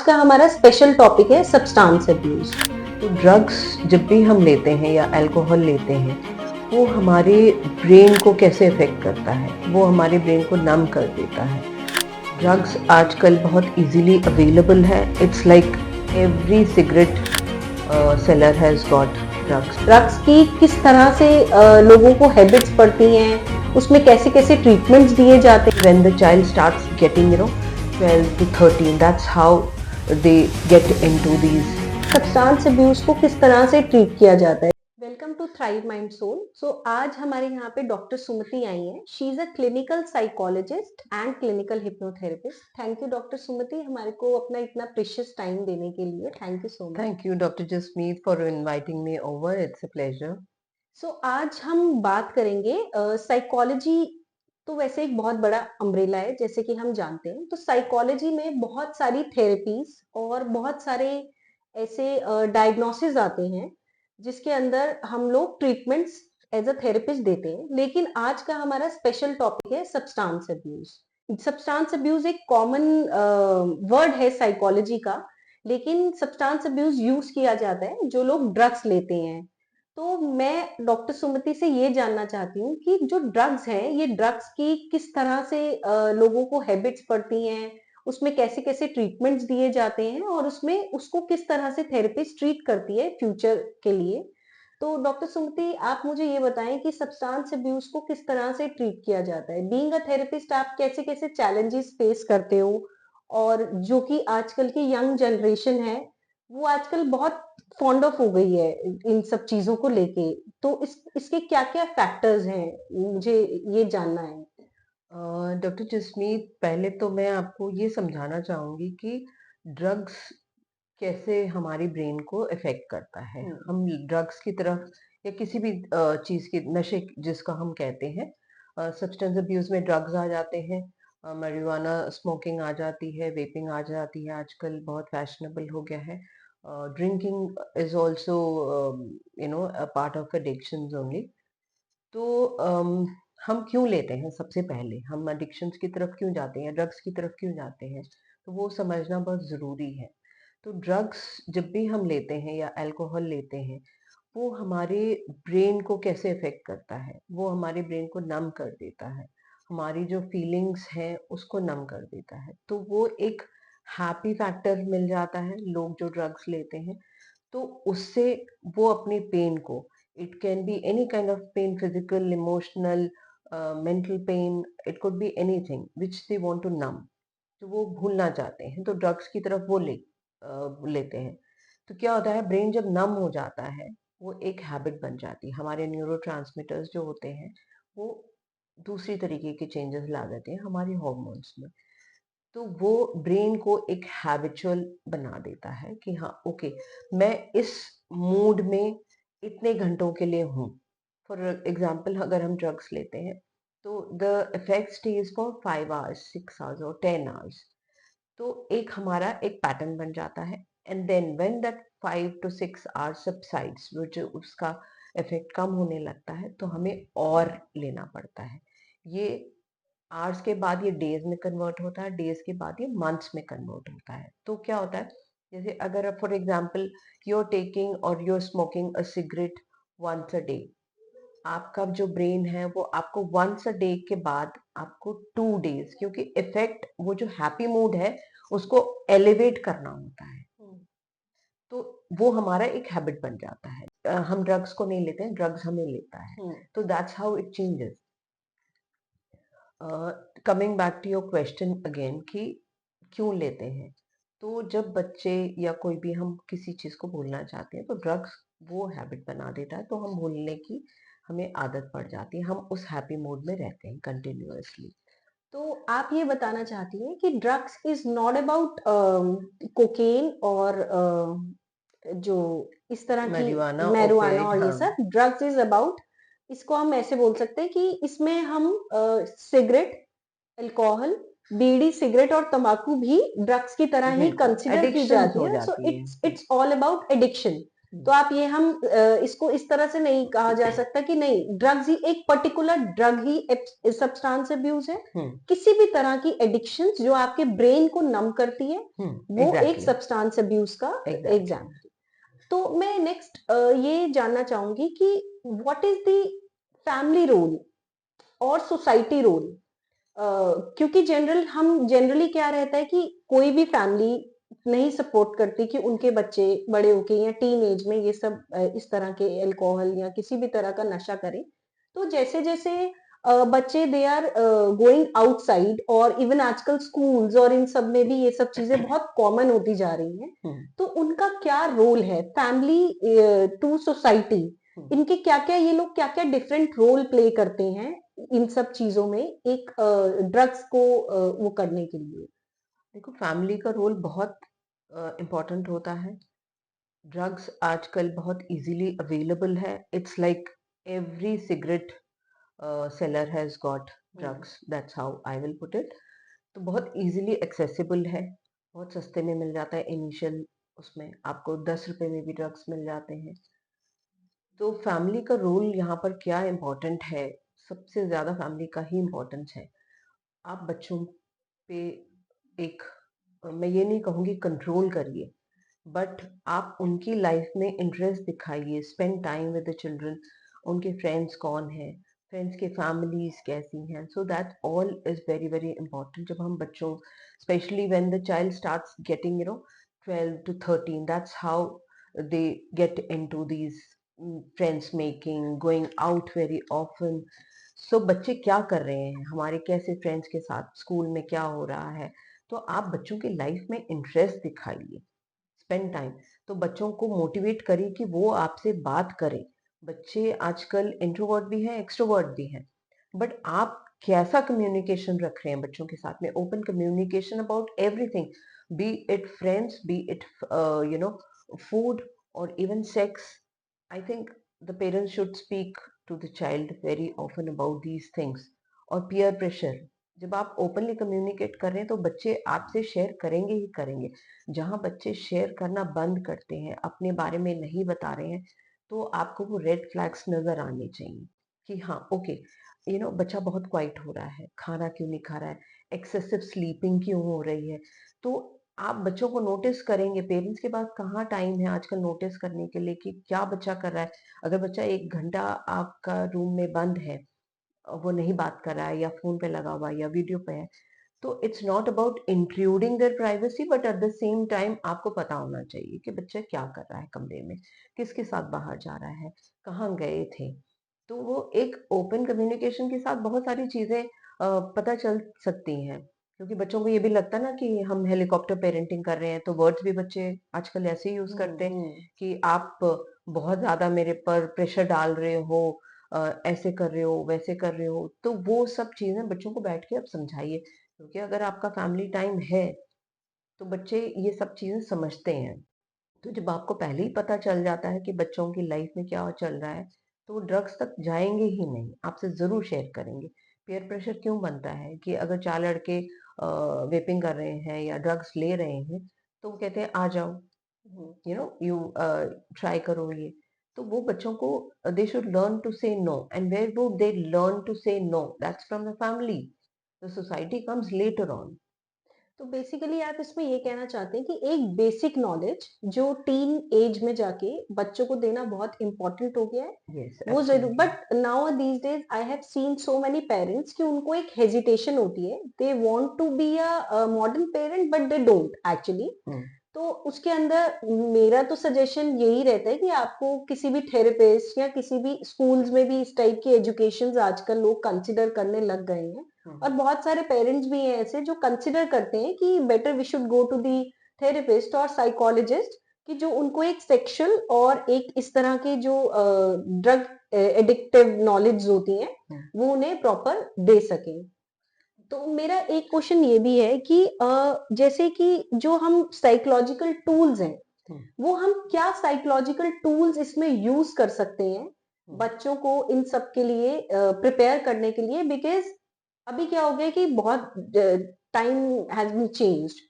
का हमारा special topic है सब्सटेंस अब्यूज। तो ड्रग्स जब भी हम लेते हैं या अल्कोहल लेते हैं, वो हमारे ब्रेन को कैसे इफ़ेक्ट करता है? वो हमारे ब्रेन को नम कर देता है। ड्रग्स आजकल बहुत इजीली अवेलेबल है। It's like every cigarette seller has got drugs. Drugs की किस तरह से लोगों को हैबिट्स पड़ती हैं, उसमें कैसे कैसे ट्रीटमेंट्स दिए जाते हैं। When the child starts getting 12 to 13, that's how they get into these substance abuse को किस तरह से ट्रीट किया जाता है। Welcome to thrive mind soul. So आज हमारे यहाँ पे डॉक्टर सुमति आई हैं। She is a clinical psychologist and clinical hypnotherapist. Thank you doctor Sumati हमारे को अपना इतना प्रेशियस टाइम देने के लिए। Thank you so much. Thank you, Dr. Jasmeet, for inviting me over. It's a pleasure. सो आज हम बात करेंगे साइकोलॉजी। तो वैसे एक बहुत बड़ा अम्ब्रेला है जैसे कि हम जानते हैं। तो साइकोलॉजी में बहुत सारी थेरेपीज और बहुत सारे ऐसे डायग्नोसिस आते हैं जिसके अंदर हम लोग ट्रीटमेंट्स एज अ थेरेपिस्ट देते हैं। लेकिन आज का हमारा स्पेशल टॉपिक है सब्सटेंस अब्यूज। सब्सटेंस अब्यूज एक कॉमन वर्ड है साइकोलॉजी का, लेकिन सब्सटेंस अब्यूज यूज किया जाता है जो लोग ड्रग्स लेते हैं। तो मैं डॉक्टर सुमति से ये जानना चाहती हूँ कि जो ड्रग्स हैं, ये ड्रग्स की किस तरह से लोगों को हैबिट्स पड़ती हैं, उसमें कैसे कैसे ट्रीटमेंट्स दिए जाते हैं और उसमें उसको किस तरह से थेरेपिस्ट ट्रीट करती है फ्यूचर के लिए। तो डॉक्टर सुमति आप मुझे ये बताएं कि सब्सटेंस अब्यूज को किस तरह से ट्रीट किया जाता है। बीइंग अ थेरेपिस्ट आप कैसे कैसे चैलेंजेस फेस करते हो, और जो कि आजकल की यंग जनरेशन है वो आजकल बहुत फॉन्ड ऑफ हो गई है इन सब चीजों को लेके। तो इसके क्या क्या फैक्टर्स हैं, मुझे ये जानना है। डॉक्टर जसमीत, पहले तो मैं आपको ये समझाना चाहूँगी कि ड्रग्स कैसे हमारी ब्रेन को इफ़ेक्ट करता है। हम ड्रग्स की तरफ या किसी भी चीज़ की नशे जिसका हम कहते हैं, सब्सटेंस अब्यूज़ में ड्रग्स आ जाते हैं, marijuana स्मोकिंग आ जाती है, वेपिंग आ जाती है, आजकल बहुत फैशनेबल हो गया है। Drinking is also a part of addictions only. तो हम क्यों लेते हैं? सबसे पहले हम एडिक्शंस की तरफ क्यों जाते हैं, ड्रग्स की तरफ क्यों जाते हैं, तो वो समझना बहुत ज़रूरी है। तो ड्रग्स जब भी हम लेते हैं या अल्कोहल लेते हैं, वो हमारे ब्रेन को कैसे इफ़ेक्ट करता है? वो हमारे ब्रेन को नम कर देता है, हमारी जो फीलिंग्स हैं उसको नम कर देता है। तो वो एक हैप्पी फैक्टर मिल जाता है लोग जो ड्रग्स लेते हैं। तो उससे वो अपनी पेन को, it can be any kind of pain, physical, emotional, mental pain, it could be anything which they want to numb, तो वो भूलना चाहते हैं, तो ड्रग्स की तरफ वो लेते हैं। तो क्या होता है, ब्रेन जब नम हो जाता है, वो एक हैबिट बन जाती है, हमारे न्यूरोट्रांसमीटर्स जो होते हैं वो दूसरी तरीके के चेंजेस ला देते हैं हमारे हॉर्मोन्स में। तो वो ब्रेन को एक हैबिचुअल बना देता है कि हाँ ओके, मैं इस मूड में इतने घंटों के लिए हूँ। फॉर एग्जाम्पल, अगर हम ड्रग्स लेते हैं तो the effect stage for 5 hours, 6 hours और 10 आवर्स। तो एक हमारा एक पैटर्न बन जाता है, and then when that 5 to 6 hours subsides, वो जो उसका इफेक्ट कम होने लगता है, तो हमें और लेना पड़ता है। ये आवर्स के बाद ये डेज में कन्वर्ट होता है, डेज के बाद ये मंथ्स में कन्वर्ट होता है। तो क्या होता है, जैसे अगर for example you are taking और you are smoking a cigarette once a day, आपका जो ब्रेन है वो आपको वंस अ डे के बाद आपको 2 डेज, क्योंकि इफेक्ट वो जो हैप्पी मूड है उसको एलिवेट करना होता है, तो वो हमारा एक हैबिट बन जाता है। हम ड्रग्स को नहीं लेते हैं, ड्रग्स हमें लेता है। तो that's how it changes. Coming back to your question again कि क्यों लेते हैं, तो जब बच्चे या कोई भी हम किसी चीज़ को भूलना चाहते हैं तो ड्रग्स वो हैबिट बना देता है, तो हम भूलने की हमें आदत पड़ जाती है, हम उस हैप्पी मूड में रहते हैं कंटिन्यूअसली। तो आप ये बताना चाहती हैं कि drugs is not about cocaine और जो इस तरह की marijuana, मैरिजुआना ओपियाइड, और ये हाँ। सब ड्रग्स इज अबाउट, इसको हम ऐसे बोल सकते हैं कि इसमें हम सिगरेट, अल्कोहल, बीड़ी, सिगरेट और तंबाकू भी ड्रग्स की तरह ही बिल्कुल कंसिडर की एडिक्शंस जाती हो है। सो जाती है। It's it's all about addiction. तो आप ये इसको इस तरह से नहीं कहा जा सकता कि नहीं, ड्रग्स ही एक पर्टिकुलर ड्रग ही सब्सटेंस अब्यूज है। किसी भी तरह की एडिक्शन जो आपके ब्रेन को नम करती है, वो एक एग्जैक्टली सब्सटेंस अब्यूज का एग्जैक्टली एग्जाम्पल। तो मैं नेक्स्ट ये जानना चाहूंगी कि what is the family role और सोसाइटी रोल। क्योंकि हम जनरली क्या रहता है कि कोई भी फैमिली नहीं सपोर्ट करती कि उनके बच्चे बड़े होके या टीन एज में ये सब इस तरह के अल्कोहल या किसी भी तरह का नशा करें। तो जैसे जैसे बच्चे दे आर गोइंग आउटसाइड, और इवन आजकल स्कूल्स और इन सब में भी ये सब चीजें बहुत कॉमन होती जा रही हैं। तो उनका क्या रोल है, फैमिली टू सोसाइटी, इनके क्या क्या, ये लोग क्या क्या डिफरेंट रोल प्ले करते हैं इन सब चीजों में, एक ड्रग्स को वो करने के लिए। देखो, फैमिली का रोल बहुत इम्पोर्टेंट होता है। ड्रग्स आजकल बहुत इजीली अवेलेबल है। It's like every cigarette seller has got drugs, that's how I will put it. तो बहुत इजीली एक्सेसिबल है, बहुत सस्ते में मिल जाता है। इनिशियल उसमें आपको 10 रुपए में भी ड्रग्स मिल जाते हैं। तो फैमिली का रोल यहाँ पर क्या इम्पोर्टेंट है? सबसे ज्यादा फैमिली का ही इम्पोर्टेंस है। आप बच्चों पे एक, मैं ये नहीं कहूंगी कंट्रोल करिए, बट आप उनकी लाइफ में इंटरेस्ट दिखाइए। Spend time with the children. उनके फ्रेंड्स कौन है, फ्रेंड्स के फैमिलीज कैसी हैं, so that all is very very important. जब हम बच्चों, specially when the child starts getting 12 to 13, that's how they get into these friends making, going out very often. So बच्चे क्या कर रहे हैं, हमारे कैसे फ्रेंड्स के साथ, स्कूल में क्या हो रहा है। तो आप बच्चों की लाइफ में इंटरेस्ट दिखाइए, स्पेंड टाइम। तो बच्चों को मोटिवेट करिए कि वो आपसे बात करें। बच्चे आजकल इंट्रोवर्ट भी हैं, एक्सट्रोवर्ट भी हैं, बट आप कैसा कम्युनिकेशन रख रहे हैं बच्चों के साथ में? Open communication about everything, be it friends, be it food, और even sex. I think the parents should speak to the child very often about these things. और पीयर प्रेशर, जब आप ओपनली कम्युनिकेट कर रहे हैं तो बच्चे आपसे शेयर करेंगे ही करेंगे। जहाँ बच्चे शेयर करना बंद करते हैं, अपने बारे में नहीं बता रहे हैं, तो आपको वो रेड फ्लैग्स नजर आने चाहिए कि हाँ, ओके, बच्चा बहुत क्वाइट हो रहा है, खाना क्यों नहीं खा रहा है, एक्सेसिव स्लीपिंग क्यों हो रही है। तो आप बच्चों को नोटिस करेंगे। पेरेंट्स के पास कहाँ टाइम है आजकल नोटिस करने के लिए कि क्या बच्चा कर रहा है। अगर बच्चा 1 घंटा आपका रूम में बंद है, वो नहीं बात कर रहा है, या फोन पे लगा हुआ है, या वीडियो पे है, तो it's not about intruding their privacy, but at the same time आपको पता होना चाहिए कि बच्चा क्या कर रहा है कमरे में, किसके साथ बाहर जा रहा है, कहाँ गए थे। तो वो एक ओपन कम्युनिकेशन के साथ बहुत सारी चीजें पता चल सकती हैं। क्योंकि बच्चों को ये भी लगता है ना कि हम हेलीकॉप्टर पेरेंटिंग कर रहे हैं, तो वर्ड्स भी बच्चे आजकल ऐसे ही यूज करते हैं कि आप बहुत ज्यादा मेरे पर प्रेशर डाल रहे हो, ऐसे कर रहे हो, वैसे कर रहे हो। तो वो सब चीजें बच्चों को बैठ के आप समझाइए, क्योंकि अगर आपका फैमिली टाइम है तो बच्चे ये सब चीजें समझते हैं। तो जब आपको पहले ही पता चल जाता है कि बच्चों की लाइफ में क्या चल रहा है, तो वो ड्रग्स तक जाएंगे ही नहीं, आपसे जरूर शेयर करेंगे। पीयर प्रेशर क्यों बनता है कि अगर 4 लड़के वेपिंग कर रहे हैं या ड्रग्स ले रहे हैं, तो वो कहते हैं आ जाओ, यू ट्राई करो ये। तो वो बच्चों को, they should learn to say no, and where would they learn to say no? That's from the family. The society comes later on. तो बेसिकली आप इसमें ये कहना चाहते हैं कि एक बेसिक नॉलेज जो टीन एज में जाके बच्चों को देना बहुत इंपॉर्टेंट हो गया है, यस, वो जरूर। Absolutely. But now these days I have seen so many parents कि उनको एक हेजिटेशन होती है, they want to be a modern parent but they don't actually. तो उसके अंदर मेरा तो सजेशन यही रहता है कि आपको किसी भी थेरेपिस्ट या किसी भी स्कूल्स में भी इस टाइप की एजुकेशन आजकल लोग कंसिडर करने लग गए हैं। और बहुत सारे पेरेंट्स भी हैं ऐसे जो कंसिडर करते हैं कि better we should go to the therapist और साइकोलॉजिस्ट, कि जो उनको एक सेक्सुअल और एक इस तरह के जो ड्रग एडिक्टिव नॉलेज होती हैं वो उन्हें प्रॉपर दे सकें। तो मेरा एक क्वेश्चन ये भी है कि जैसे कि जो हम साइकोलॉजिकल टूल्स हैं, वो हम क्या साइकोलॉजिकल टूल्स इसमें यूज कर सकते हैं बच्चों को इन सब के लिए प्रिपेयर करने के लिए? बिकॉज अभी क्या हो गया कि बहुत टाइम हैज बीन चेंज्ड।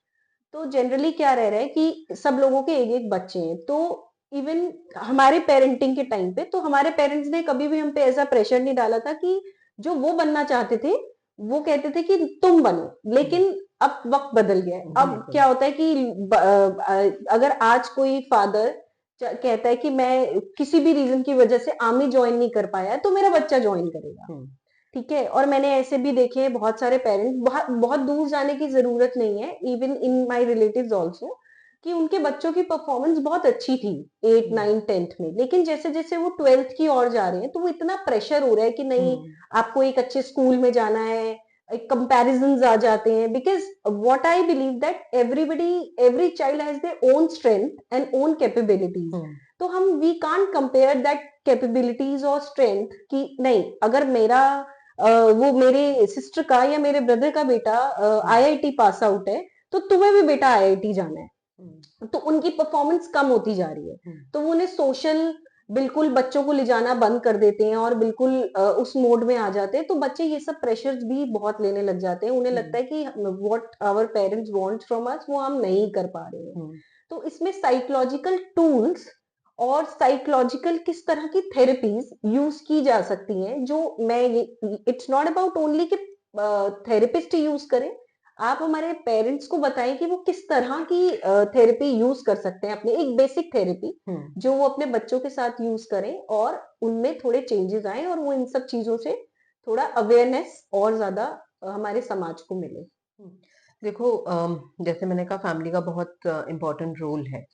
तो जनरली क्या रह रहा है कि सब लोगों के एक एक बच्चे हैं, तो इवन हमारे पेरेंटिंग के टाइम पे, तो हमारे पेरेंट्स ने कभी भी हम पे ऐसा प्रेशर नहीं डाला था कि जो वो बनना चाहते थे, वो कहते थे कि तुम बनो। लेकिन अब वक्त बदल गया है। अब बिल्कुल। क्या होता है कि अगर आज कोई फादर कहता है कि मैं किसी भी रीजन की वजह से आर्मी ज्वाइन नहीं कर पाया, तो मेरा बच्चा ज्वाइन करेगा। हम्म। ठीक है। और मैंने ऐसे भी देखे हैं बहुत सारे पेरेंट्स, बहुत बहुत दूर जाने की जरूरत नहीं है, even in my relatives also, कि उनके बच्चों की परफॉर्मेंस बहुत अच्छी थी 8 हम्म। 9 10th में, लेकिन जैसे जैसे वो 12th की ओर जा रहे हैं तो वो इतना प्रेशर हो रहा है कि नहीं, हम्म। आपको एक अच्छे स्कूल में जाना है, कंपैरिजंस आ जाते हैं। Because what I believe that everybody, every child has their own strength and own capabilities. Hmm. तो हम we can't compare that capabilities और स्ट्रेंथ कि नहीं, अगर मेरा वो मेरे सिस्टर का या मेरे ब्रदर का बेटा हम्म। आईआईटी पास आउट है, तो तुम्हें भी बेटा आईआईटी जाना हम्म। है। तो उनकी परफॉर्मेंस कम होती जा रही है, हम्म। तो वो उन्हें सोशल बिल्कुल बच्चों को ले जाना बंद कर देते हैं और बिल्कुल उस मोड में आ जाते हैं। तो बच्चे ये सब प्रेशर्स भी बहुत लेने लग जाते हैं, उन्हें लगता हम्म। है कि what our parents want from us वो हम नहीं कर पा रहे हैं। हम्म। तो इसमें साइकोलॉजिकल टूल्स और साइकोलॉजिकल किस तरह की थेरेपीज यूज की जा सकती हैं, जो मैं ये, इट्स नॉट अबाउट ओनली कि थेरेपिस्ट यूज करें। आप हमारे पेरेंट्स को बताएं कि वो किस तरह की थेरेपी यूज कर सकते हैं, अपने एक बेसिक थेरेपी हम्म। जो वो अपने बच्चों के साथ यूज करें, और उनमें थोड़े चेंजेस आए और वो इन सब चीजों से थोड़ा अवेयरनेस और ज्यादा हमारे समाज को मिले। हम्म। देखो, जैसे मैंने कहा फैमिली का बहुत इम्पोर्टेंट रोल है।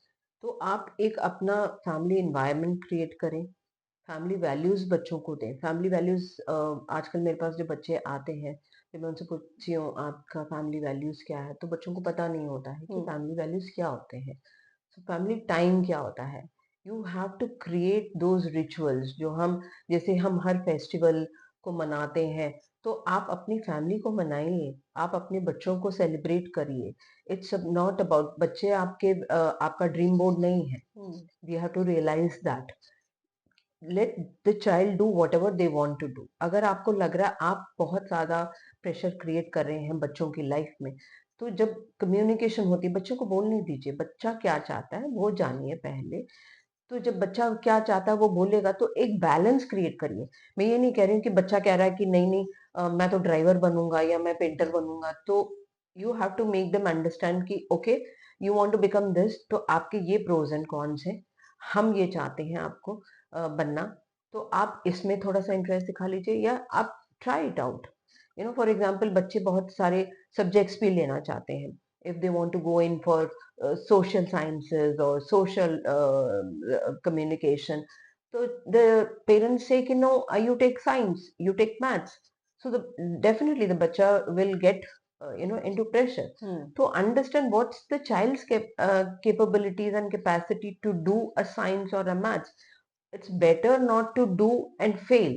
तो आप एक अपना फैमिली एनवायरनमेंट क्रिएट करें, फैमिली वैल्यूज बच्चों को दें। फैमिली वैल्यूज, आजकल मेरे पास जो बच्चे आते हैं, जब मैं उनसे पूछती हूँ आपका फैमिली वैल्यूज क्या है, तो बच्चों को पता नहीं होता है कि हम्म। फैमिली वैल्यूज क्या होते हैं। तो फैमिली टाइम क्या होता है। You have to create those rituals जो हम, जैसे हम हर फेस्टिवल को मनाते हैं, तो आप अपनी फैमिली को मनाइए, आप अपने बच्चों को सेलिब्रेट करिए। इट्स नॉट अबाउट बच्चे आपके आपका ड्रीम बोर्ड नहीं है। Hmm. We have to realize that, let the child do whatever they want to do. अगर आपको लग रहा है आप बहुत ज्यादा प्रेशर क्रिएट कर रहे हैं बच्चों की लाइफ में, तो जब कम्युनिकेशन होती है, बच्चों को बोलने दीजिए बच्चा क्या चाहता है वो जानिए पहले। तो जब बच्चा क्या चाहता है वो बोलेगा, तो एक बैलेंस क्रिएट करिए। मैं ये नहीं कह रही हूँ कि बच्चा कह रहा है कि नहीं नहीं, मैं तो ड्राइवर बनूंगा या मैं पेंटर बनूंगा, तो you have to make them understand कि okay, you want to become this, तो आपके ये प्रोज एंड कॉन्स हैं, हम ये चाहते हैं आपको बनना। तो आप इसमें थोड़ा सा इंटरेस्ट दिखा लीजिए, या आप try it out. For example बच्चे बहुत सारे सब्जेक्ट्स भी लेना चाहते हैं। If they want to go in for social sciences or social communication, so the parents say कि no, you take science, you take maths, so definitely the bacha will get into pressure. Hmm. To understand what's the child's capabilities and capacity to do a science or a maths, it's better not to do and fail.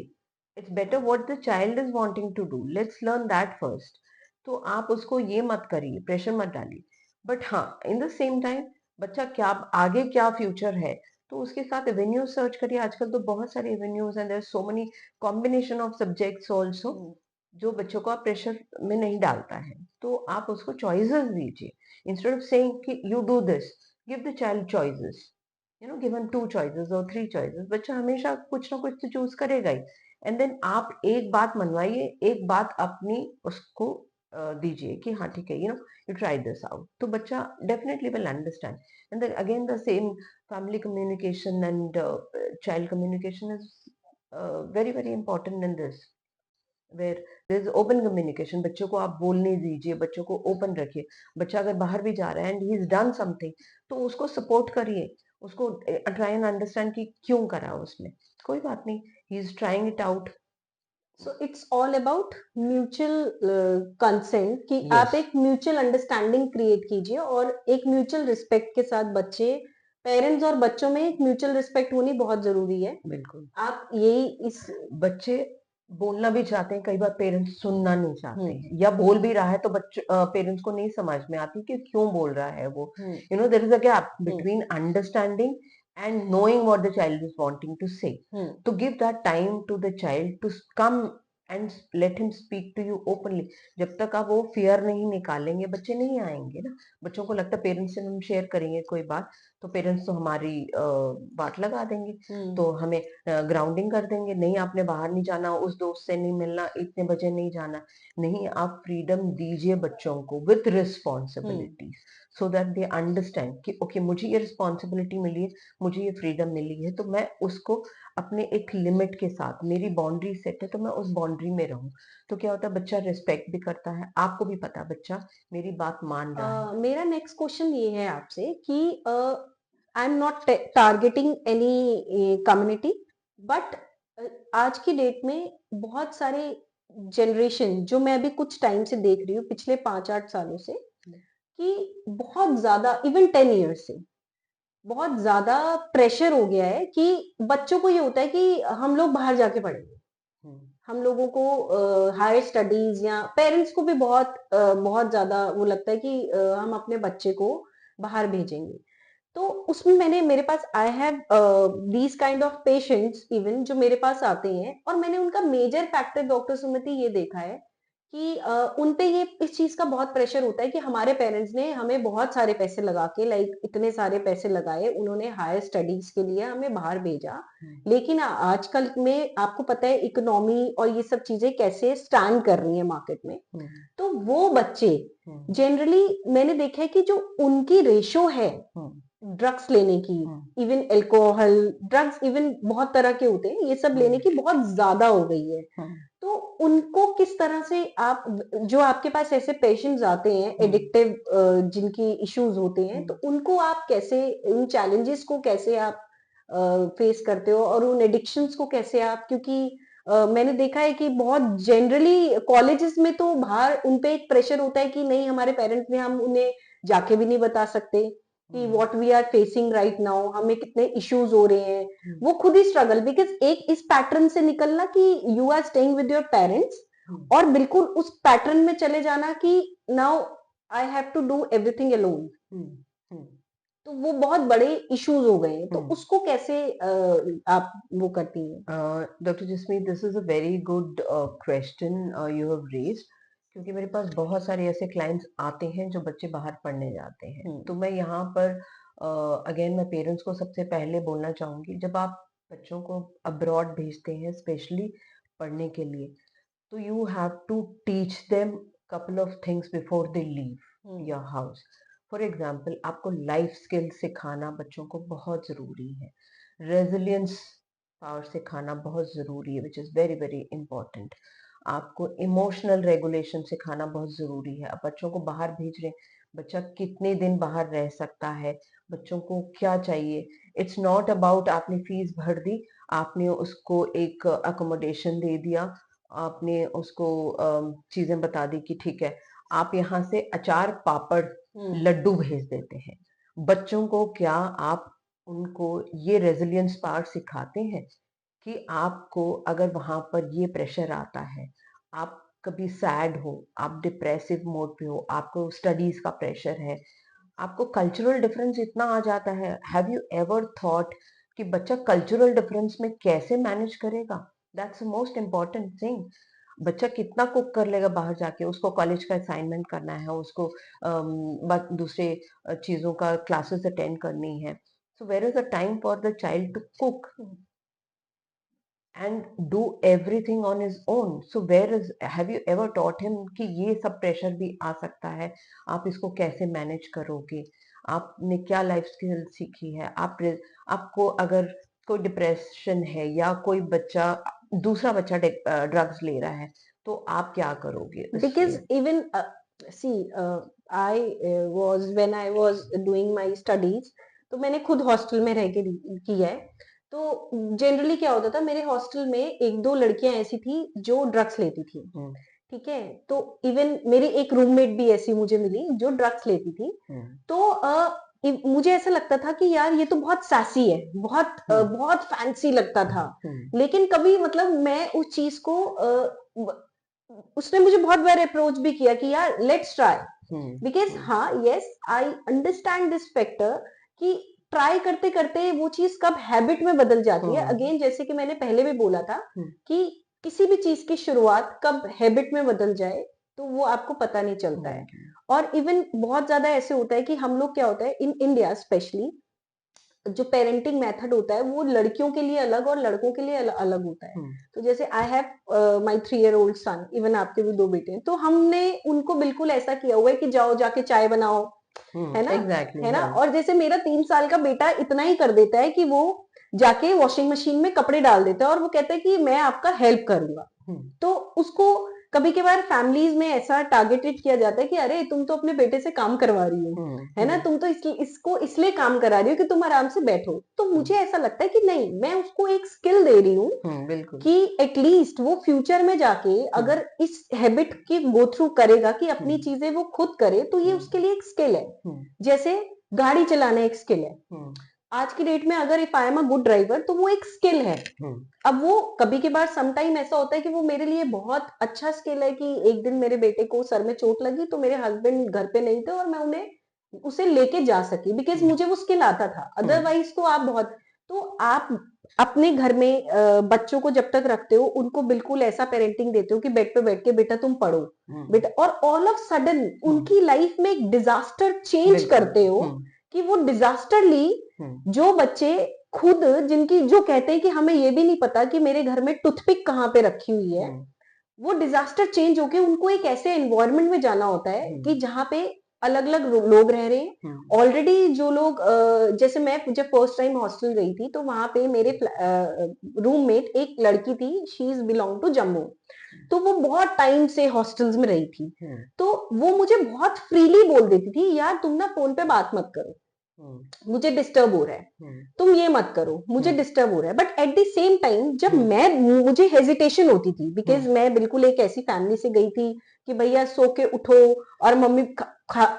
It's better what the child is wanting to do, let's learn that first. तो आप उसको ये मत करिए, pressure मत डालिए। But हाँ, in the same time बच्चा क्या आगे क्या फ्यूचर है, तो उसके साथ एवेन्यूज सर्च करिए। आजकल तो बहुत सारे एवेन्यूज हैं, there so many combination of subjects also, hmm. जो बच्चों को आप प्रेशर में नहीं डालता है। तो आप उसको चॉइसेस दीजिए, इंस्टेड ऑफ सेइंग कि you do this, give the child choices. Given 2 choices और 3 चॉइसेस, बच्चा हमेशा कुछ ना कुछ तो चूज करेगा ही। एंड देन आप एक बात मनवाइए, एक बात अपनी उसको दीजिए कि हाँ ठीक है, you try this out, तो बच्चा definitely will understand. And then again the same, family communication and child communication is very very important in this, where there is open communication। बच्चों को आप बोलने दीजिए, बच्चों को ओपन रखिए। बच्चा अगर बाहर भी जा रहा है and he is done something, तो उसको सपोर्ट करिए, उसको ट्राई एंड अंडरस्टैंड कि क्यों करा उसने, कोई बात नहीं, he is trying it out. So it's all about mutual consent, कि आप यस। एक म्यूचुअल अंडरस्टैंडिंग क्रिएट कीजिए और एक म्यूचुअल रिस्पेक्ट के साथ बच्चे, पेरेंट्स और बच्चों में एक म्यूचुअल रिस्पेक्ट होनी बहुत जरूरी है। बिल्कुल। आप यही इस बच्चे बोलना भी चाहते हैं, कई बार पेरेंट्स सुनना नहीं चाहते हम्म। हैं, या बोल भी रहा है तो बच्चे पेरेंट्स को नहीं समझ में आती कि क्यों बोल रहा है वो। Hmm. There is a gap hmm. Between understanding and knowing what the child is wanting to say. Hmm. तो give that time to the child to come and let him speak to you openly. जब तक आप वो fear नहीं निकालेंगे, बच्चे नहीं आएंगे ना। बच्चों को लगता है पेरेंट्स से हम शेयर करेंगे कोई बात, तो पेरेंट्स तो हमारी बात लगा देंगे, तो हमें ग्राउंडिंग कर देंगे, नहीं आपने बाहर नहीं जाना, उस दोस्त से नहीं मिलना, इतने बजे नहीं जाना। नहीं, आप फ्रीडम दीजिए बच्चों को with responsibility, so that they understand कि ओके मुझे ये रिस्पॉन्सिबिलिटी मिली है, मुझे ये फ्रीडम मिली है, तो मैं उसको अपने एक लिमिट के साथ, मेरी बाउंड्री सेट है तो मैं उस बाउंड्री में रहूं। तो क्या होता है, बच्चा रिस्पेक्ट भी करता है, आपको भी पता है बच्चा मेरी बात मान रहा है। मेरा नेक्स्ट क्वेश्चन ये है आपसे कि I am not targeting any community, but आज की डेट में बहुत सारे जनरेशन जो मैं अभी कुछ टाइम से देख रही हूँ, पिछले 5-8 सालों से, कि बहुत ज्यादा, इवन 10 ईयर से बहुत ज्यादा प्रेशर हो गया है कि बच्चों को ये होता है कि हम लोग बाहर जाके पढ़ेंगे, हम्म, हम लोगों को हायर स्टडीज, या पेरेंट्स को भी बहुत ज्यादा वो लगता है कि हम अपने बच्चे को बाहर भेजेंगे। तो उसमें मेरे पास I have these kind of patients even, जो मेरे पास आते हैं, और मैंने उनका मेजर फैक्टर डॉक्टर सुमति ये देखा है कि उन पे ये इस चीज का बहुत प्रेशर होता है कि हमारे पेरेंट्स ने हमें बहुत सारे पैसे लगा के, लाइक इतने सारे पैसे लगाए, उन्होंने हायर स्टडीज के लिए हमें बाहर भेजा, लेकिन आजकल में आपको पता है इकोनॉमी और ये सब चीजें कैसे स्टैंड कर रही है मार्केट में। तो वो बच्चे जनरली मैंने देखा है कि जो उनकी रेशो है ड्रग्स लेने की, इवन अल्कोहल, ड्रग्स इवन बहुत तरह के होते हैं, ये सब लेने की बहुत ज्यादा हो गई है। तो उनको किस तरह से आप, जो आपके पास ऐसे पेशेंट्स आते हैं एडिक्टिव, जिनकी इश्यूज होते हैं, तो उनको आप कैसे, इन चैलेंजेस को कैसे आप फेस करते हो, और उन एडिक्शंस को कैसे आप, क्योंकि मैंने देखा है कि बहुत जनरली कॉलेजेस में तो बाहर उन पे एक प्रेशर होता है कि नहीं, हमारे पेरेंट्स ने, हम उन्हें जाके भी नहीं बता सकते कि what we are facing right now, हमें कितने इश्यूज हो रहे हैं, वो खुद ही स्ट्रगल, बिकॉज एक इस पैटर्न से निकलना कि you are staying with your parents, और बिल्कुल उस पैटर्न में चले जाना कि now I have to do everything alone, तो वो बहुत बड़े इश्यूज हो गए हैं। तो उसको कैसे आप वो करती हैं? Doctor Jasmeet, this is a very good question you have raised, क्योंकि मेरे पास बहुत सारे ऐसे क्लाइंट्स आते हैं जो बच्चे बाहर पढ़ने जाते हैं। तो मैं यहाँ पर अगेन मैं पेरेंट्स को सबसे पहले बोलना चाहूंगी, जब आप बच्चों को अब्रॉड भेजते हैं स्पेशली पढ़ने के लिए, तो you have to teach them couple of things before they leave your house. For example, आपको लाइफ स्किल सिखाना बच्चों को बहुत जरूरी है, रेजिलियंस पावर सिखाना बहुत जरूरी है, which is very very important. आपको इमोशनल रेगुलेशन सिखाना बहुत जरूरी है। अब बच्चों को बाहर भेज रहे हैं, बच्चा कितने दिन बाहर रह सकता है, बच्चों को क्या चाहिए। इट्स नॉट अबाउट आपने फीस भर दी, आपने उसको एक अकोमोडेशन दे दिया, आपने उसको चीजें बता दी कि ठीक है आप यहाँ से अचार पापड़ लड्डू भेज देते हैं। बच्चों को क्या आप उनको ये रेजिलियंस पार्ट सिखाते हैं कि आपको अगर वहां पर ये प्रेशर आता है, आप कभी सैड हो, आप डिप्रेसिव मोड पे हो, आपको स्टडीज का प्रेशर है, आपको कल्चरल डिफरेंस इतना आ जाता है, हैव यू एवर थॉट कि बच्चा कल्चरल डिफरेंस में कैसे मैनेज करेगा? That's the most important thing. बच्चा कितना कुक कर लेगा बाहर जाके, उसको कॉलेज का असाइनमेंट करना है, उसको दूसरे चीजों का क्लासेस अटेंड करनी है। So where is the time for the child to cook and do everything on his own? So where is, have you ever taught him कि ये सब प्रेशर भी आ सकता है, आप इसको कैसे मैनेज करोगे? आपने क्या लाइफ स्किल सीखी है? आपको अगर कोई डिप्रेशन है या कोई बच्चा, दूसरा बच्चा ड्रग्स ले रहा है, तो आप क्या करोगे Because उससे? even see, I was, when I was doing my studies, तो मैंने खुद हॉस्टल में रह के किया है। तो जनरली क्या होता था, मेरे हॉस्टल में एक दो लड़कियां ऐसी थी जो ड्रग्स लेती थी, ठीक है। तो इवन मेरी एक रूममेट भी ऐसी मुझे मिली जो ड्रग्स लेती थी। तो मुझे ऐसा लगता था कि यार ये तो बहुत सैसी है, बहुत फैंसी लगता था, लेकिन कभी मतलब मैं उस चीज को उसने मुझे बहुत बार अप्रोच भी किया कि यार लेट्स ट्राई, बिकॉज हाँ, yes I understand this factor कि ट्राई करते करते वो चीज कब हैबिट में बदल जाती है। अगेन जैसे कि मैंने पहले भी बोला था कि किसी भी चीज की शुरुआत कब हैबिट में बदल जाए तो वो आपको पता नहीं चलता है। हम्म और इवन बहुत ज्यादा ऐसे होता है कि हम लोग क्या होता है इन इंडिया स्पेशली, जो पेरेंटिंग मेथड होता है वो लड़कियों के लिए अलग और लड़कों के लिए अलग होता है। हम्म तो जैसे I have my 3 year old son, even आपके भी 2 बेटे हैं, तो हमने उनको बिल्कुल ऐसा किया हुआ है कि जाओ जाके चाय बनाओ, है ना, एग्जैक्टली है ना। हाँ। और जैसे मेरा 3 साल का बेटा इतना ही कर देता है कि वो जाके वॉशिंग मशीन में कपड़े डाल देता है और वो कहता है कि मैं आपका हेल्प करूंगा। हम्म तो उसको कभी कभार फैमिलीज में ऐसा टारगेटेड किया जाता है कि अरे तुम तो अपने बेटे से काम करवा रही हो, है ना, हम्म तुम तो इसको इसलिए काम करा रही हो कि तुम आराम से बैठो। तो मुझे हम्म ऐसा लगता है कि नहीं, मैं उसको एक स्किल दे रही हूँ बिल्कुल। कि एटलीस्ट वो फ्यूचर में जाके हम्म अगर इस हैबिट की गो थ्रू करेगा कि अपनी हम्म चीजें वो खुद करे, तो ये उसके हम्म लिए एक स्किल है। हम्म जैसे गाड़ी चलाना एक स्किल है। हम्म आज की डेट में अगर if I am a good driver तो वो एक स्किल है। हम्म अब वो कभी के बाद सम टाइम ऐसा होता है कि वो मेरे लिए बहुत अच्छा स्किल है कि एक दिन मेरे बेटे को सर में चोट लगी तो मेरे हस्बैंड घर पे नहीं थे और मैं उन्हें उसे लेके जा सकी बिकॉज हम्म मुझे वो स्किल आता था। हम्म अदरवाइज तो आप बहुत, तो आप अपने घर में बच्चों को जब तक रखते हो उनको बिल्कुल ऐसा पेरेंटिंग देते हो कि बेड पे बैठ के बेटा तुम पढ़ो, हम्म बेटा, और ऑल ऑफ सडन हम्म उनकी लाइफ में एक डिजास्टर चेंज बिल्कुल। करते हो कि वो डिजास्टरली, हम्म जो बच्चे खुद, जिनकी जो कहते हैं कि हमें ये भी नहीं पता कि मेरे घर में टूथपिक कहाँ पे रखी हुई है, हम्म वो डिजास्टर चेंज होके उनको एक ऐसे एनवायरनमेंट में जाना होता है कि हम्म जहाँ पे अलग अलग लोग रह रहे हैं। हम्म ऑलरेडी जो लोग जैसे मैं जब फर्स्ट टाइम हॉस्टल गई थी तो वहां पे मेरे रूममेट एक लड़की थी, she is belong to Jammu. तो वो बहुत टाइम से हॉस्टल्स में रही थी। हम्म तो वो मुझे बहुत फ्रीली बोल देती थी, यार तुम ना फोन पे बात मत करो, हम्म मुझे डिस्टर्ब हो रहा है, हम्म तुम ये मत करो, मुझे हम्म डिस्टर्ब हो रहा है। But at the same time जब हम्म मैं, मुझे हेजिटेशन होती थी बिकॉज हम्म मैं बिल्कुल एक ऐसी फैमिली से गई थी कि भैया सो के उठो, और मम्मी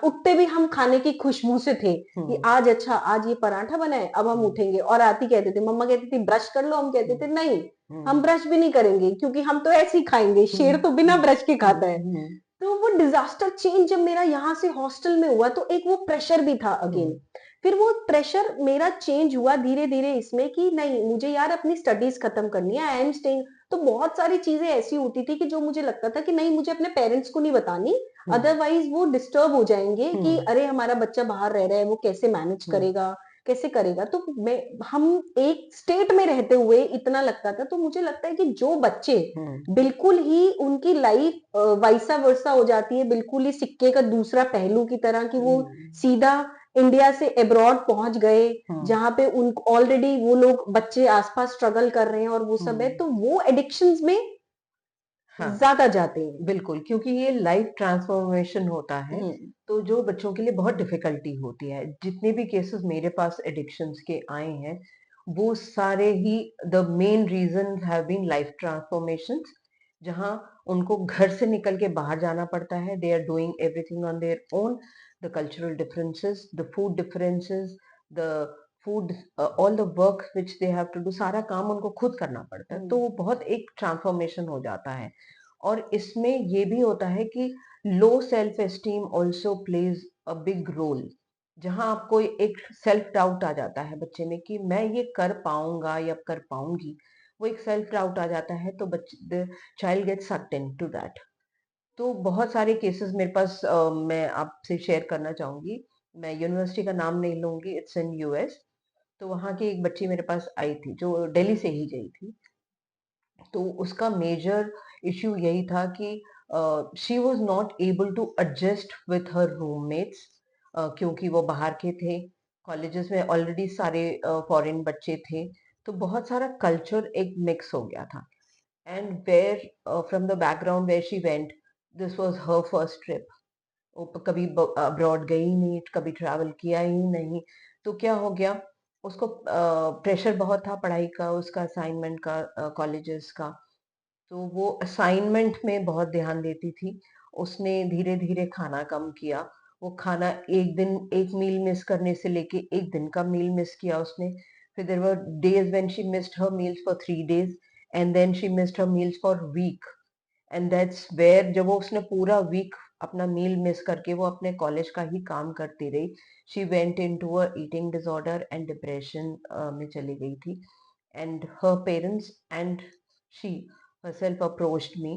उठते भी हम खाने की खुशबू से थे कि हम्म आज अच्छा आज ये पराठा बना है, अब हम उठेंगे। और आती कहते थे, मम्मा कहती थी ब्रश कर लो, हम कहते थे नहीं, हम हम्म ब्रश भी नहीं करेंगे क्योंकि हम तो ऐसे ही खाएंगे, शेर तो बिना ब्रश के खाता है। हम्म तो वो डिजास्टर चेंज जब मेरा यहाँ से हॉस्टल में हुआ तो एक वो प्रेशर भी था अगेन। फिर वो प्रेशर मेरा चेंज हुआ धीरे धीरे इसमें कि नहीं, मुझे यार अपनी स्टडीज खत्म करनी है, आई एम स्टेइंग। तो बहुत सारी चीजें ऐसी होती थी कि जो मुझे लगता था कि नहीं, मुझे अपने पेरेंट्स को नहीं बतानी, अदरवाइज वो डिस्टर्ब हो जाएंगे कि अरे हमारा बच्चा बाहर रह रहा है, वो कैसे मैनेज करेगा, कैसे करेगा। तो मैं, हम एक स्टेट में रहते हुए इतना लगता था। तो मुझे लगता है कि जो बच्चे बिल्कुल ही उनकी लाइफ वाइसा वर्सा हो जाती है, बिल्कुल ही सिक्के का दूसरा पहलू की तरह, कि वो सीधा इंडिया से अब्रॉड पहुंच गए, जहां पे उन ऑलरेडी वो लोग बच्चे आसपास स्ट्रगल कर रहे हैं और वो सब है, तो वो एडिक्शंस में हाँ ज्यादा जाते हैं। बिल्कुल, क्योंकि ये लाइफ ट्रांसफॉर्मेशन होता है, हम्म तो जो बच्चों के लिए बहुत डिफिकल्टी होती है। जितने भी केसेस मेरे पास एडिक्शंस के आए हैं, वो सारे ही the main reason have been life transformations, जहां उनको घर से निकल के बाहर जाना पड़ता है। They are doing everything on their own, the cultural differences, the food differences, the food, all the work which they have to do, सारा काम उनको खुद करना पड़ता है। तो वो बहुत एक ट्रांसफॉर्मेशन हो जाता है। और इसमें ये भी होता है कि low self esteem also plays a big role, जहां आपको एक सेल्फ डाउट आ जाता है बच्चे में कि मैं ये कर पाऊंगा या कर पाऊंगी। वो एक सेल्फ डाउट आ जाता है, तो बच्चे, the child get sucked into that. तो बहुत सारे केसेस मेरे पास, मैं आपसे शेयर करना चाहूंगी। मैं यूनिवर्सिटी का नाम नहीं लूंगी, इट्स इन यूएस। तो वहां की एक बच्ची मेरे पास आई थी जो दिल्ली से ही गई थी। तो उसका मेजर इश्यू यही था कि she was not able to adjust with her roommates, क्योंकि वो बाहर के थे। कॉलेजेस में ऑलरेडी सारे फॉरेन बच्चे थे, तो बहुत सारा कल्चर एक मिक्स हो गया था। And where, from the background where she went, this was her first trip. वो कभी अब्रॉड गई ही नहीं, कभी ट्रैवल किया ही नहीं। तो क्या हो गया, उसको प्रेशर बहुत था पढ़ाई का, उसका असाइनमेंट का, कॉलेजेस का। तो वो असाइनमेंट में बहुत ध्यान देती थी। उसने धीरे धीरे खाना कम किया। वो खाना एक दिन एक मील मिस करने से लेके एक दिन का मील मिस किया उसने। फिर there were days when she missed her meals for 3 days, and then she missed her meals for week. And that's where, जब वो उसने पूरा वीक अपना मील मिस करके वो अपने कॉलेज का ही काम करती रही, she went into a eating disorder and depression में चली गई थी। And her parents and she herself approached me.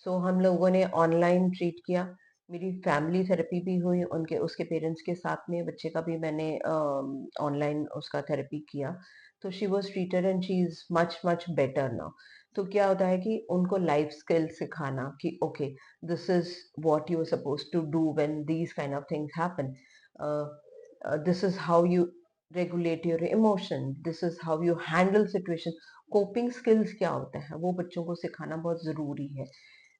So हम लोगों ने ऑनलाइन ट्रीट किया। मेरी फैमिली थेरेपी भी हुई, उनके उसके पेरेंट्स के साथ में बच्चे का भी मैंने ऑनलाइन उसका थेरेपी किया। तो she was treated and she is much much better now. तो क्या होता है कि उनको लाइफ स्किल सिखाना कि okay, this is what you are supposed to do when these kind of things happen. This is how you regulate your emotion, this is how you handle situation. Coping skills क्या होते हैं वो बच्चों को सिखाना बहुत ज़रूरी है।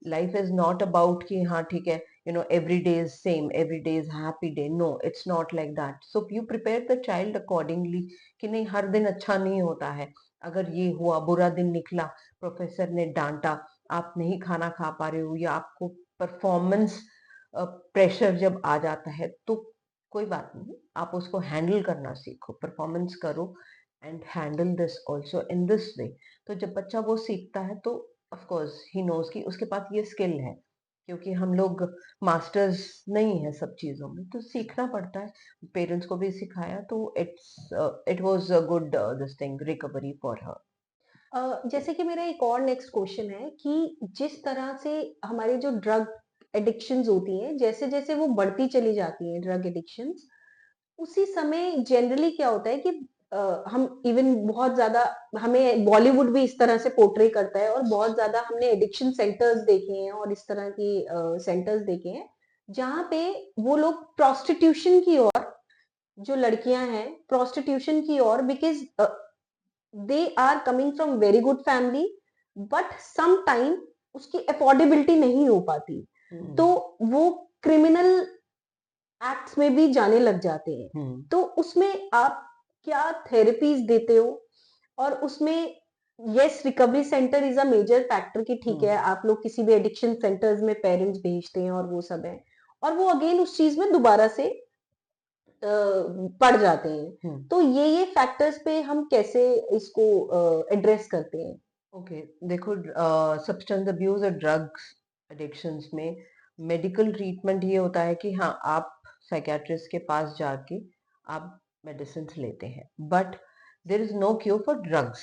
लाइफ इज नॉट अबाउट कि हाँ ठीक है, every day is same, every day is happy day. No, it's not like that. So you prepare the child accordingly कि नहीं, हर दिन अच्छा नहीं होता है। अगर ये हुआ, बुरा दिन निकला, प्रोफेसर ने डांटा, आप नहीं खाना खा पा रहे हो, या आपको परफॉर्मेंस प्रेशर जब आ जाता है, तो कोई बात नहीं, आप उसको हैंडल करना सीखो, परफॉर्मेंस करो and handle this also in this way. तो जब बच्चा वो सीखता है तो ऑफ कोर्स ही नोज कि उसके पास ये स्किल है, क्योंकि हम लोग मास्टर्स नहीं है सब चीजों में, तो सीखना पड़ता है। पेरेंट्स को भी सिखाया, तो it was a good this thing recovery for her. जैसे कि मेरा एक और नेक्स्ट क्वेश्चन है कि जिस तरह से हमारी जो ड्रग एडिक्शंस होती हैं, जैसे-जैसे वो बढ़ती चली जाती हैं ड्रग एडिक्शंस, उसी समय जनरली क्या होता है कि हम इवन बहुत ज़्यादा हमें बॉलीवुड भी इस तरह से पोर्ट्रे करता है और बहुत ज़्यादा हमने एडिक्शन सेंटर्स देखे हैं और इस तरह की सेंटर्स देखे हैं, जहाँ पे वो लोग प्रोस्टिट्यूशन की ओर जो लड़कियाँ हैं, प्रोस्टिट्यूशन की ओर because they are coming from very good family but some time उसकी अफोर्डेबिलिटी नहीं हो पाती। तो वो क्रिमिनल एक्ट्स में भी जाने लग जाते हैं। तो उसमें आप क्या थेरेपीज देते हो? और उसमें yes recovery centre is a major factor कि ठीक है आप लोग किसी भी एडिक्शन सेंटर्स में पेरेंट्स भेजते हैं और वो सब है और वो अगेन उस चीज में दोबारा से पड़ जाते हैं। तो ये फैक्टर्स पे हम कैसे इसको एड्रेस करते हैं? ओके, देखो, सब्सटेंस अब्यूज और ड्रग्स एडिक्शंस में मेडिकल ट्रीटमेंट ये होता है कि हाँ, आप साइकियाट्रिस्ट के पास जाके आप मेडिसिन लेते हैं, but there is no cure for drugs.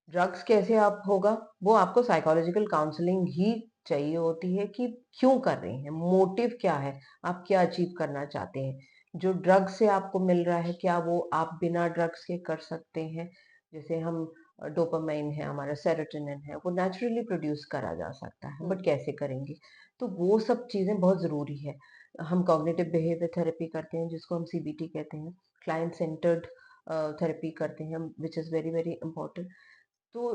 Drugs कैसे आप होगा, वो आपको साइकोलॉजिकल काउंसलिंग ही चाहिए होती है कि क्यों कर रहे हैं, मोटिव क्या है, आप क्या अचीव करना चाहते हैं। जो ड्रग से आपको मिल रहा है, क्या वो आप बिना ड्रग्स के कर सकते हैं। जैसे हम डोपामाइन है, हमारा सेरोटोनिन है, वो नेचुरली प्रोड्यूस करा जा सकता है, बट कैसे करेंगे। तो वो सब चीजें बहुत जरूरी है। हम कॉग्निटिव बिहेवियर थेरेपी करते हैं, जिसको हम सीबीटी कहते हैं, क्लाइंट सेंटर्ड थेरेपी करते हैं, which is very very important. तो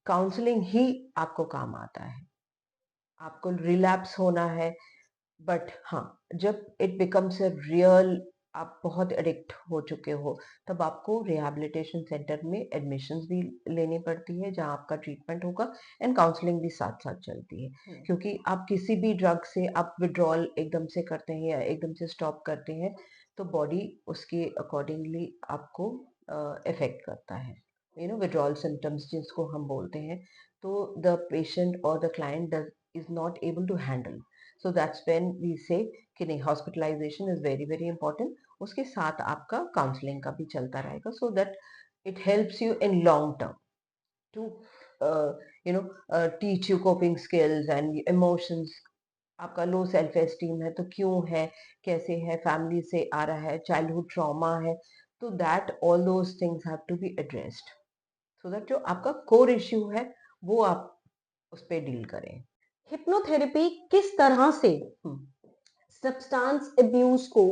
काउंसलिंग ही आपको काम आता है। आपको रिलैप्स होना है, बट हाँ, जब इट बिकम्स अ रियल, आप बहुत एडिक्ट हो चुके हो, तब आपको रिहैबिलिटेशन सेंटर में एडमिशंस भी लेनी पड़ती है, जहाँ आपका ट्रीटमेंट होगा एंड काउंसलिंग भी साथ साथ चलती है। क्योंकि आप किसी भी ड्रग से आप विड्रॉल एकदम से करते हैं या एकदम से स्टॉप करते हैं, तो बॉडी उसके अकॉर्डिंगली आपको इफेक्ट करता है। विड्रॉल सिम्टम्स जिसको हम बोलते हैं, तो द पेशेंट और the client is not able to handle. So that's when we say कि नहीं, hospitalisation is very very important. उसके साथ आपका काउंसलिंग का भी चलता रहेगा, so that it helps you in long term to teach you coping skills and emotions. आपका लो सेल्फ एस्टीम है तो क्यों है, कैसे है, फैमिली से आ रहा है, चाइल्डहुड ट्रॉमा है, तो that all those things have to be addressed, so that जो आपका कोर इश्यू है वो आप उस पे डील करें। हिप्नोथेरेपी किस तरह से सब्सटेंस अब्यूज को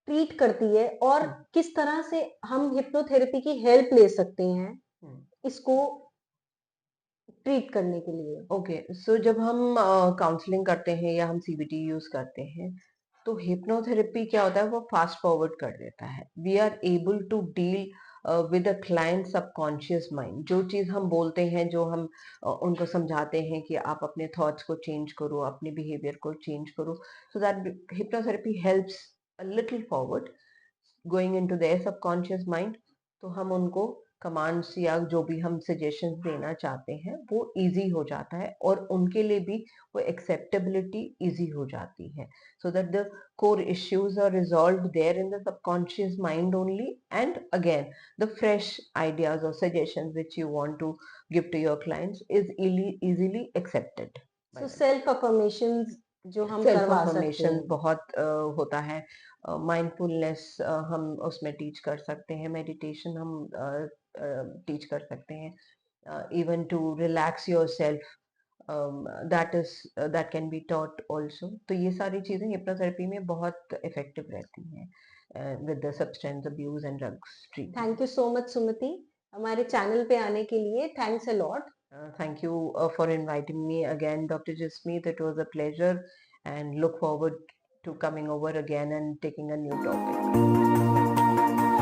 ट्रीट करती है और किस तरह से हम हिप्नोथेरेपी की हेल्प ले सकते हैं इसको ट्रीट करने के लिए? ओके, सो जब हम काउंसलिंग करते हैं या हम सीबीटी यूज करते हैं, तो हिप्नोथेरेपी क्या होता है, वो फास्ट फॉरवर्ड कर देता है। We are able to deal with a client subconscious mind. जो चीज हम बोलते हैं, जो हम उनको समझाते हैं कि आप अपने थॉट्स को चेंज करो, अपने बिहेवियर को चेंज करो, so that hypnotherapy helps a little forward going into their subconscious mind. तो हम उनको कमांड्स या जो भी हम सजेशंस देना चाहते हैं वो इजी हो जाता है और उनके लिए भी वो एक्सेप्टेबिलिटी इजी हो जाती है, so that the core issues are resolved there in the subconscious mind only, and again the fresh ideas or suggestions which you want to give to your clients is easily accepted by so them. Self affirmations जो हम self करवा सकते affirmation हैं। बहुत होता है, mindfulness हम उसमें टीच कर सकते हैं, मेडिटेशन हम टीच कर सकते हैं, even to relax yourself, that is that can be taught also. तो ये सारी चीजें हिप्नोथेरेपी में बहुत इफेक्टिव रहती हैं with the substance abuse and drugs thank you treatment. So much Sumati, हमारे चैनल पे आने के लिए thanks a lot. Thank you for inviting me again, Dr. Jasmeet. It was a pleasure and look forward to coming over again and taking a new topic.